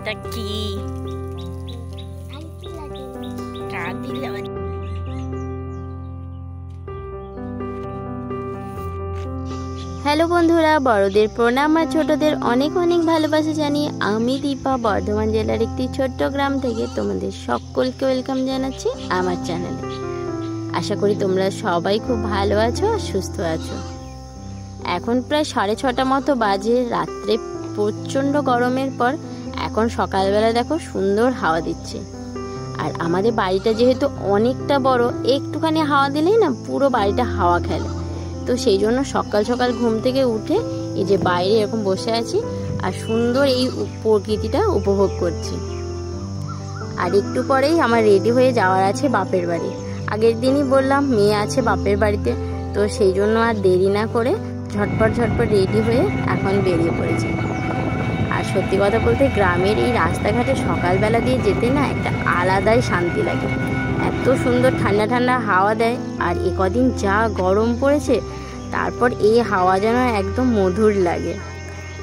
এটা কি হ্যালো বন্ধুরা, বড়দের প্রণাম আর ছোটদের অনেক অনেক ভালোবাসা জানিয়ে আমি দীপা বর্ধমান জেলার একটি ছোট্ট গ্রাম থেকে তোমাদের সকলকে ওয়েলকাম জানাচ্ছি আমার চ্যানেলে। আশা করি তোমরা সবাই খুব ভালো আছো আর সুস্থ আছো। এখন প্রায় 6:30 মতো বাজে। রাত্রে প্রচণ্ড গরমের পর এখন সকালবেলা দেখো সুন্দর হাওয়া দিচ্ছে। আর আমাদের বাড়িটা যেহেতু অনেকটা বড়, একটুখানি হাওয়া দিলেই না পুরো বাড়িটা হাওয়া খেলে। তো সেই জন্য সকাল সকাল ঘুম থেকে উঠে এই যে বাইরে এরকম বসে আছি আর সুন্দর এই প্রকৃতিটা উপভোগ করছি। আর একটু পরেই আমার রেডি হয়ে যাওয়ার আছে বাপের বাড়ি। আগের দিনই বললাম মেয়ে আছে বাপের বাড়িতে, তো সেই জন্য আর দেরি না করে ঝটপট রেডি হয়ে এখন বেরিয়ে পড়েছি। আর সত্যি কথা বলতে গ্রামের এই রাস্তাঘাটে সকালবেলা দিয়ে যেতে না একটা আলাদাই শান্তি লাগে। এত সুন্দর ঠান্ডা ঠান্ডা হাওয়া দেয়। আর কদিন যা গরম পড়েছে, তারপর এই হাওয়া যেন একদম মধুর লাগে।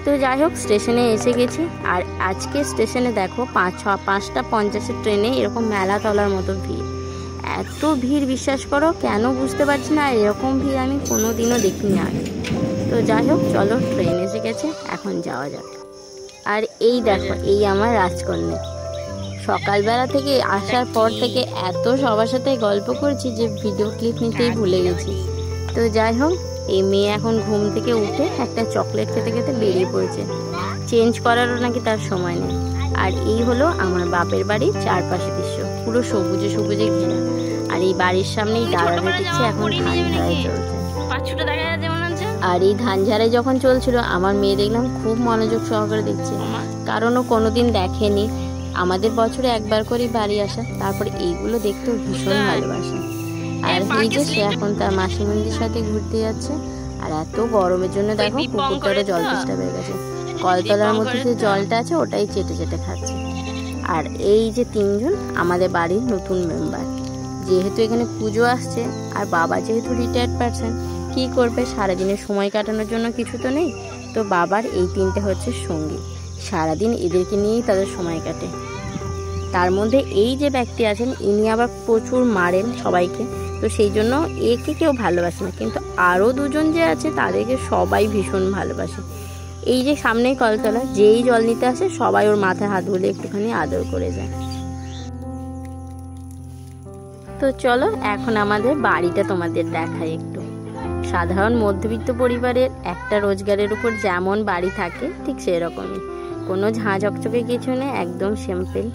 তো যাই হোক, স্টেশনে এসে গেছি। আর আজকে স্টেশনে দেখো 5:50 ট্রেনে এরকম মেলা তলার মতো ভিড়। এত ভিড় বিশ্বাস করো, কেন বুঝতে পারছি না। এরকম ভিড় আমি কোনো দিনও দেখিনি আগে। তো যাই হোক, চলো ট্রেন এসে গেছে, এখন যাওয়া যাক। আর এই দেখো, এই আমার রাজকন্যা। সকালবেলা থেকে আসার পর থেকে এত সবার সাথে গল্প করছি যে ভিডিও ক্লিপ নিতেই ভুলে গেছি। তো যাই হোক, এই মেয়ে এখন ঘুম থেকে উঠে একটা চকলেট খেতে খেতে বেরিয়ে পড়েছে। চেঞ্জ করারও নাকি তার সময় নেই। আর এই হলো আমার বাপের বাড়ির চারপাশে দৃশ্য, পুরো সবুজে সবুজে ঘেরা। আর এই বাড়ির সামনেই দাঁড়ানো দেখছি এখন ধান ঝাড়াই চলছে। আর এই ধান ঝাড়াই যখন চলছিল, আমার মেয়ে দেখলাম খুব মনোযোগ সহকারে দেখছে, কারণ ও কোনোদিন দেখেনি। আমাদের বছরে একবার করে বাড়ি আসা, তারপর এইগুলো দেখতেও ভীষণ ভালোবাসে। আর এই যে সে এখন তার মাসিমন্দির সাথে ঘুরতে যাচ্ছে। আর এত গরমের জন্য দেখো পুকুরটারও জল তেষ্টা পেয়ে গেছে। কলতলার মধ্যে যে জলটা আছে ওটাই চেটে চেটে খাচ্ছে। আর এই যে 3জন আমাদের বাড়ির নতুন মেম্বার। যেহেতু এখানে পুজো আসছে, আর বাবা যেহেতু রিটায়ার্ড পারসন, কী করবে, সারাদিনের সময় কাটানোর জন্য কিছু তো নেই। তো বাবার এই 3টে হচ্ছে সঙ্গী, সারাদিন এদেরকে নিয়েই তাদের সময় কাটে। তার মধ্যে এই যে ব্যক্তি আছেন, ইনি আবার প্রচুর মারেন সবাইকে। তো সেই জন্য একে কেউ ভালোবাসে না, কিন্তু আরও 2জন যে আছে তাদেরকে সবাই ভীষণ ভালোবাসে। এই যে সামনেই কলতলা, যেই জল নিতে আসে সবাই ওর মাথায় হাত বুলিয়ে একটুখানি আদর করে যায়। তো চলো এখন আমাদের বাড়িটা তোমাদের দেখাই একটু। সাধারণ মধ্যবিত্ত পরিবারের একটা রোজগারের উপর যেমন বাড়ি থাকে, ঠিক সেরকমই। কোনো ঝাঁ ঝকচকে কিছু নেই, একদম সিম্পল।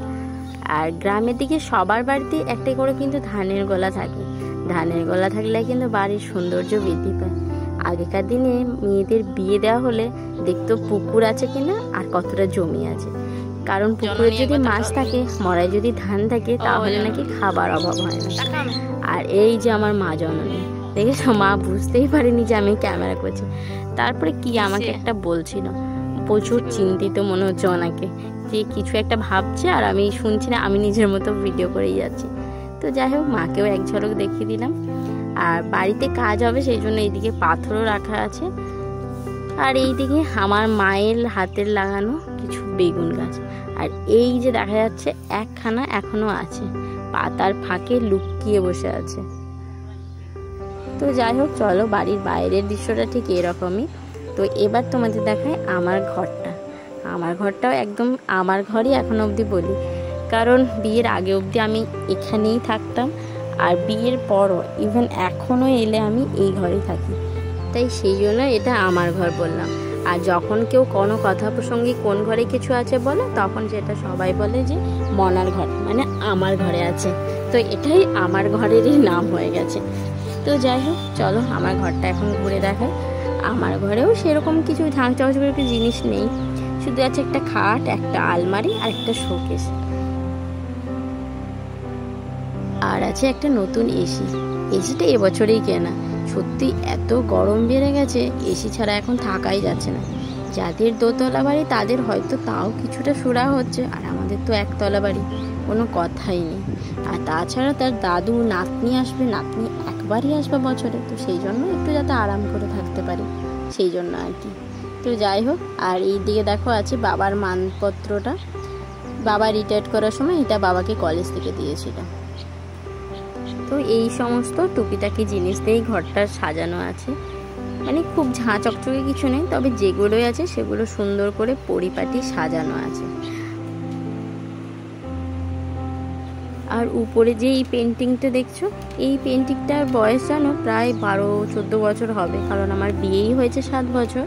আর গ্রামের দিকে সবার বাড়িতে একটা করে কিন্তু ধানের গোলা থাকে। ধানের গোলা থাকলে কিন্তু বাড়ির সৌন্দর্য বৃদ্ধি পায়। আগেকার দিনে মেয়েদের বিয়ে দেওয়া হলে দেখতো পুকুর আছে কিনা আর কতটা জমি আছে, কারণ পুকুরে যদি মাছ থাকে, মরায় যদি ধান থাকে, তাহলে নাকি খাবার অভাব হয় না। আর এই যে আমার মা জননী, দেখেছো, মা বুঝতেই পারেনি যে আমি ক্যামেরা করছি। তারপরে কি আমাকে একটা বলছিল, প্রচুর চিন্তিত মনে হচ্ছে ওনাকে, যে কিছু একটা ভাবছে আর আমি শুনছি না, আমি নিজের মতো ভিডিও করেই যাচ্ছি। তো যাই হোক, মাকেও এক ঝলক দেখিয়ে দিলাম। আর বাড়িতে কাজ হবে সেই জন্য এইদিকে পাথরও রাখা আছে। আর এইদিকে আমার মায়ের হাতের লাগানো কিছু বেগুন গাছ। আর এই যে দেখা যাচ্ছে একখানা এখনো আছে, পাতার ফাঁকে লুকিয়ে বসে আছে। তো যাই হোক, চলো বাড়ির বাইরের দৃশ্যটা ঠিক এরকমই। তো এবার তোমাদের দেখায় আমার ঘরটা। আমার ঘরটাও একদম আমার ঘরই এখন অবধি বলি, কারণ বিয়ের আগে অবধি আমি এখানেই থাকতাম। আর বিয়ের পরও ইভেন এখনও এলে আমি এই ঘরেই থাকি, তাই সেই জন্য এটা আমার ঘর বললাম। আর যখন কেউ কোনো কথা প্রসঙ্গে কোন ঘরে কিছু আছে বলে, তখন সেটা সবাই বলে যে মনার ঘর, মানে আমার ঘরে আছে। তো এটাই আমার ঘরেরই নাম হয়ে গেছে। তো যাই হোক, চলো আমার ঘরটা এখন ঘুরে দেখাই। আমার ঘরেও সেরকম কিছু ঝাঁক চাউচের জিনিস নেই, শুধু আছে একটা খাট, একটা আলমারি আর একটা শোকেস। আর আছে একটা নতুন এসি। এসিটা এবছরেই কেনা। সত্যি এত গরম বেড়ে গেছে, এসি ছাড়া এখন থাকাই যাচ্ছে না। যাদের দোতলা বাড়ি তাদের হয়তো তাও কিছুটা সুরাহা হচ্ছে, আর আমাদের তো একতলা বাড়ি, কোনো কথাই নেই। আর তাছাড়া তার দাদু নাতনি আসবে, নাতনি একবারই আসবে বছরে, তো সেই জন্য একটু যাতে আরাম করে থাকতে পারি, সেই জন্য আর কি। তো যাই হোক, আর এই দিকে দেখো আছে বাবার মানপত্রটা। বাবা রিটায়ার্ড করার সময় এটা বাবাকে কলেজ থেকে দিয়েছিল। তো এই সমস্ত টুকিটাকি জিনিস দিয়েই ঘরটা সাজানো আছে, মানে খুব ঝাঁ চকচকে কিছু নেই, তবে যেগুলোই আছে সেগুলো সুন্দর করে পরিপাটি সাজানো আছে। আর উপরে যে এই পেন্টিংটা দেখছো, এই পেন্টিংটার বয়স জানো প্রায় 12-14 বছর হবে, কারণ আমার বিয়েই হয়েছে 7 বছর,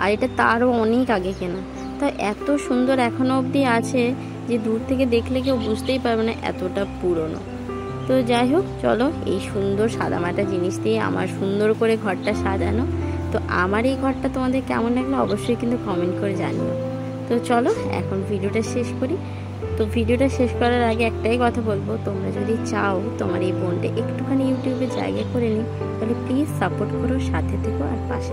আর এটা তারও অনেক আগে কেনা। তা এত সুন্দর এখনো অবধি আছে যে দূর থেকে দেখলে কেউ বুঝতেই পারবে না এতটা পুরনো। তো যাই হোক, চলো এই সুন্দর সাদামাটা জিনিস দিয়ে আমার সুন্দর করে ঘরটা সাজানো। তো আমার এই ঘরটা তোমাদের কেমন লাগলো অবশ্যই কিন্তু কমেন্ট করে জানিও। তো চলো এখন ভিডিওটা শেষ করি। তো ভিডিওটা শেষ করার আগে একটাই কথা বলবো, তোমরা যদি চাও তোমার এই বোনটা একটুখানি ইউটিউবে জায়গা করে নিই, তাহলে প্লিজ সাপোর্ট করো, সাথে থেকো আর পাশে